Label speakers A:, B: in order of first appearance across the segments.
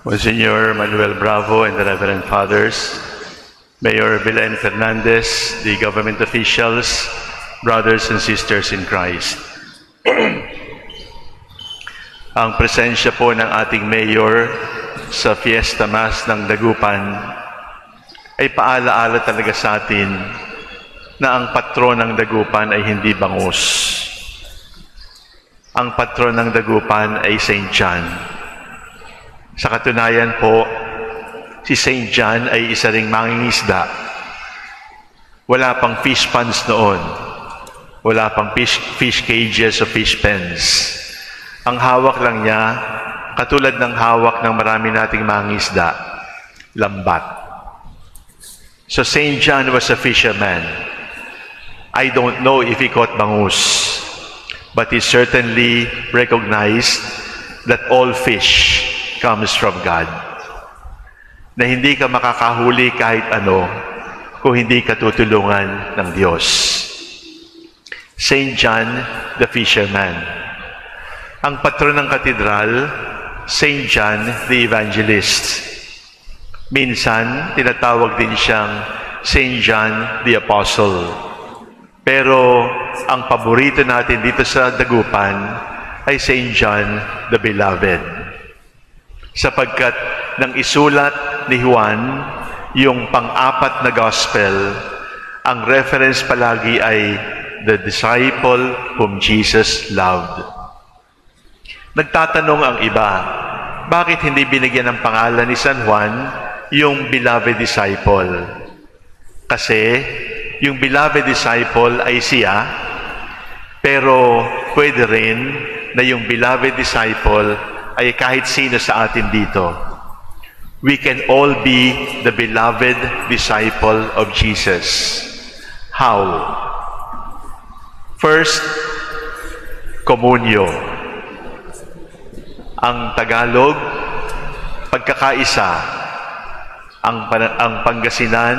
A: Monsignor Manuel Bravo and the Reverend Fathers, Mayor Belen Fernandez, the government officials, brothers and sisters in Christ. Ang presensya po ng ating Mayor sa Fiesta Mass ng Dagupan ay paalaala talaga sa atin na ang patron ng Dagupan ay hindi bangus. Ang patron ng Dagupan ay St. John. Sa katunayan po, si St. John ay isa ring mangingisda. Wala pang fish ponds noon. Wala pang fish cages o fish pens. Ang hawak lang niya, katulad ng hawak ng marami nating mangingisda, lambat. So St. John was a fisherman. I don't know if he caught bangus, but he certainly recognized that all fish comes from God. Na hindi ka makakahuli kahit ano kung hindi ka tutulungan ng Diyos. St. John the Fisherman. Ang patron ng katedral, St. John the Evangelist. Minsan, tinatawag din siyang St. John the Apostle. Pero ang paborito natin dito sa Dagupan ay St. John the Beloved. Sapagkat nang isulat ni Juan yung pang-apat na gospel, ang reference palagi ay the disciple whom Jesus loved. Nagtatanong ang iba, bakit hindi binigyan ng pangalan ni San Juan yung beloved disciple? Kasi yung beloved disciple ay siya, pero pwede rin na yung beloved disciple ay kahit sino sa atin dito. We can all be the beloved disciple of Jesus. How? First, komunyo. Ang Tagalog, pagkakaisa. Ang Pangasinan,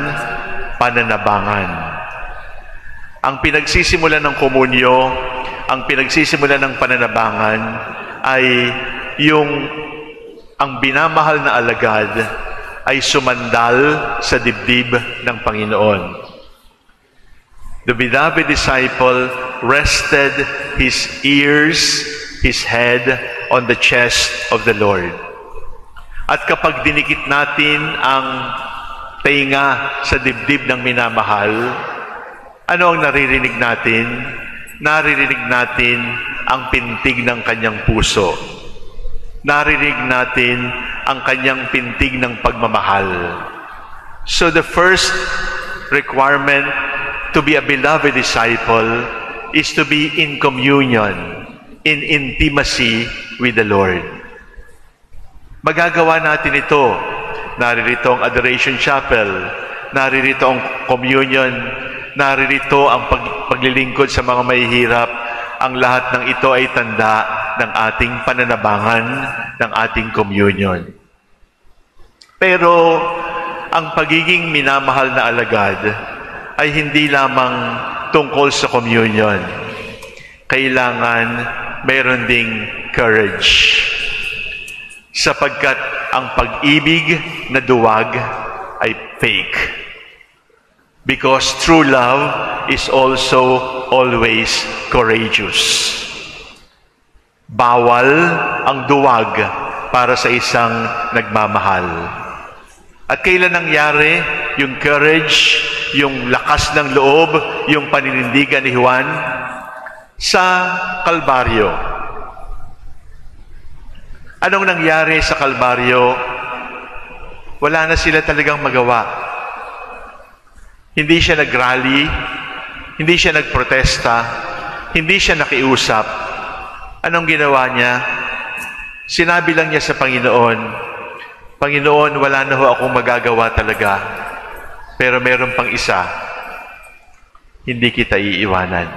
A: pananabangan. Ang pinagsisimula ng komunyo, ang pinagsisimula ng pananabangan ay ang binamahal na alagad ay sumandal sa dibdib ng Panginoon. The beloved disciple rested his ears, his head on the chest of the Lord. At kapag dinikit natin ang tainga sa dibdib ng minamahal, ano ang naririnig natin? Naririnig natin ang pintig ng kanyang puso. Naririnig natin ang kanyang pintig ng pagmamahal. So the first requirement to be a beloved disciple is to be in communion, in intimacy with the Lord. Magagawa natin ito. Naririto ang Adoration Chapel, naririto ang communion, naririto ang paglilingkod sa mga mahihirap. Ang lahat ng ito ay tanda ng ating pananabangan, ng ating communion. Pero ang pagiging minamahal na alagad ay hindi lamang tungkol sa communion. Kailangan mayroon ding courage. Sapagkat ang pag-ibig na duwag ay fake. Because true love is also always courageous. Bawal ang duwag para sa isang nagmamahal. At kailan nangyari yung courage, yung lakas ng loob, yung paninindigan ni Juan? Sa Kalbaryo. Anong nangyari sa Kalbaryo? Wala na sila talagang magawa. Hindi siya nag-rally, hindi siya nagprotesta, hindi siya nakiusap. Anong ginawa niya? Sinabi lang niya sa Panginoon, Panginoon, wala na ho akong magagawa talaga, pero meron pang isa, hindi kita iiwanan.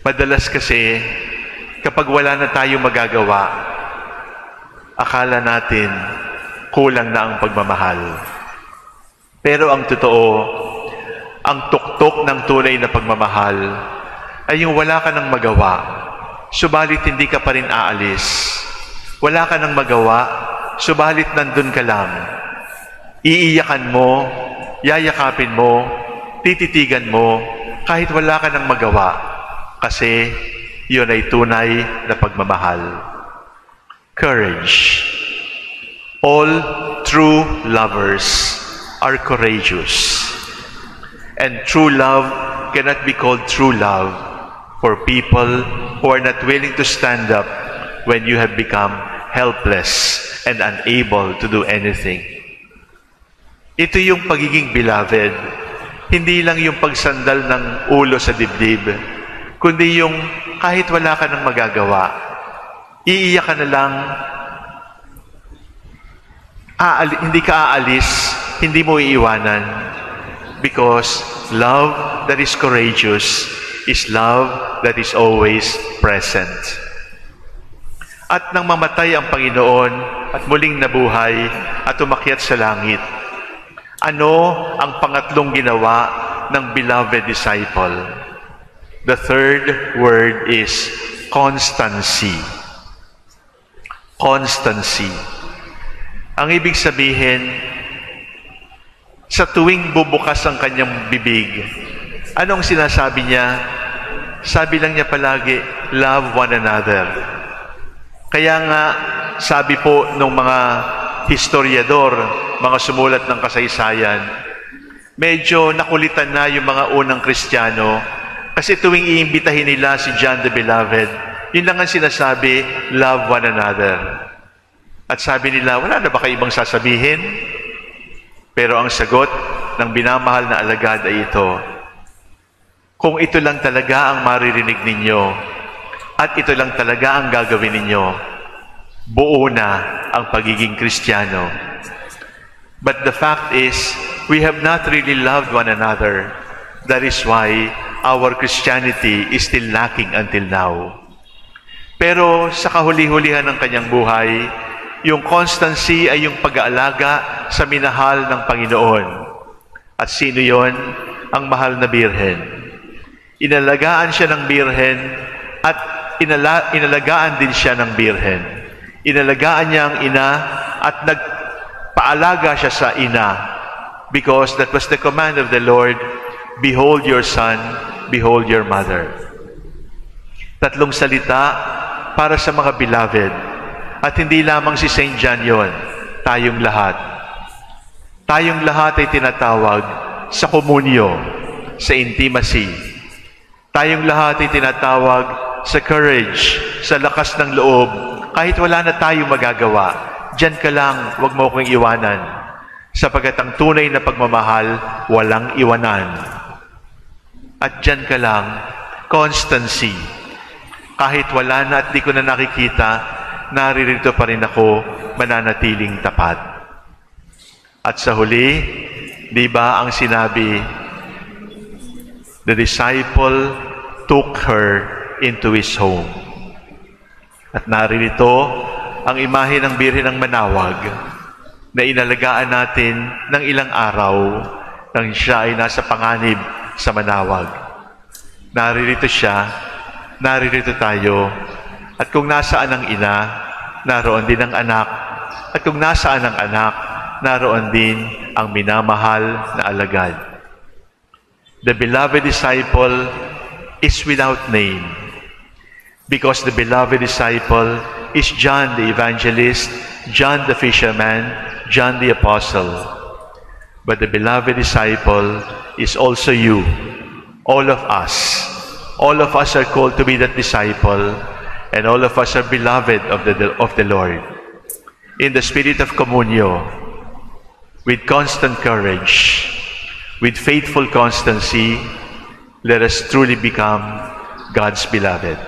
A: Madalas kasi, kapag wala na tayong magagawa, akala natin kulang na ang pagmamahal. Pero ang totoo, ang tuktok ng tunay na pagmamahal ay yung wala ka ng magawa, subalit hindi ka pa rin aalis. Wala ka nang magawa, subalit nandun ka lang. Iiyakan mo, yayakapin mo, tititigan mo, kahit wala ka nang magawa. Kasi yun ay tunay na pagmamahal. Courage. All true lovers are courageous. And true love cannot be called true love for people who are not willing to stand up when you have become helpless and unable to do anything. Ito yung pagiging beloved. Hindi lang yung pagsandal ng ulo sa dibdib, kundi yung kahit wala ka nang magagawa, iiyak ka na lang, hindi ka aalis, hindi mo iiwanan. Because love that is courageous is love that is always present. At nang mamatay ang Panginoon at muling nabuhay at umakyat sa langit, ano ang pangatlong ginawa ng beloved disciple? The third word is constancy. Constancy. Ang ibig sabihin, sa tuwing bubukas ang kanyang bibig, anong sinasabi niya? Sabi lang niya palagi, love one another. Kaya nga, sabi po ng mga historiador, mga sumulat ng kasaysayan, medyo nakulitan na yung mga unang Kristiyano kasi tuwing iimbitahin nila si John the Beloved, yun lang ang sinasabi, love one another. At sabi nila, wala na ba kayo ibang sasabihin? Pero ang sagot ng binamahal na alagad ay ito, kung ito lang talaga ang maririnig ninyo at ito lang talaga ang gagawin ninyo, buo na ang pagiging Kristiyano. But the fact is, we have not really loved one another. That is why our Christianity is still lacking until now. Pero sa kahuli-hulihan ng kanyang buhay, yung constancy ay yung pag-aalaga sa minahal ng Panginoon. At sino yon? Ang mahal na birhen. Inalagaan siya ng birhen at inalagaan din siya ng birhen. Inalagaan niya ang ina at nagpaalaga siya sa ina because that was the command of the Lord, behold your son, behold your mother. Tatlong salita para sa mga beloved. At hindi lamang si St. John yon, tayong lahat. Tayong lahat ay tinatawag sa komunyo, sa intimacy. Tayong lahat ay tinatawag sa courage, sa lakas ng loob. Kahit wala na tayong magagawa, diyan ka lang, huwag mo akong iwanan. Sapagat ang tunay na pagmamahal, walang iwanan. At diyan ka lang, constancy. Kahit wala na at di ko na nakikita, naririto pa rin ako, mananatiling tapat. At sa huli, di ba ang sinabi, the disciple took her into his home. At naririto ang imahe ng Birhen ng Manawag na inalagaan natin ng ilang araw nang siya ay nasa panganib sa Manawag. Naririto siya, naririto tayo, at kung nasaan ang ina, naroon din ang anak. At kung nasaan ang anak, naroon din ang minamahal na alagad. The beloved disciple is without name because the beloved disciple is John the evangelist, John the fisherman, John the apostle. But the beloved disciple is also you, all of us. All of us are called to be that disciple. And all of us are beloved of the Lord. In the spirit of communio, with constant courage, with faithful constancy, let us truly become God's beloved.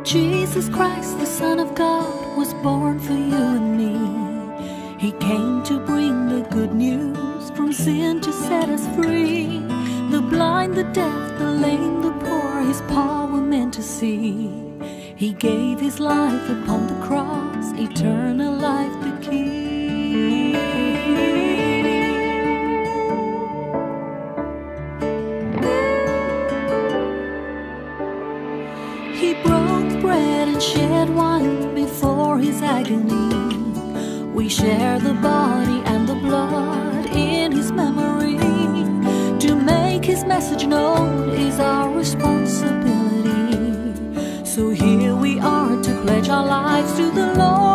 B: Jesus Christ, the Son of God, was born for you and me. He came to bring the good news, from sin to set us free. The blind, the deaf, the lame, the poor, His power meant to see. He gave His life upon the cross, eternal life became agony. We share the body and the blood in his memory. To make his message known is our responsibility. So here we are to pledge our lives to the Lord.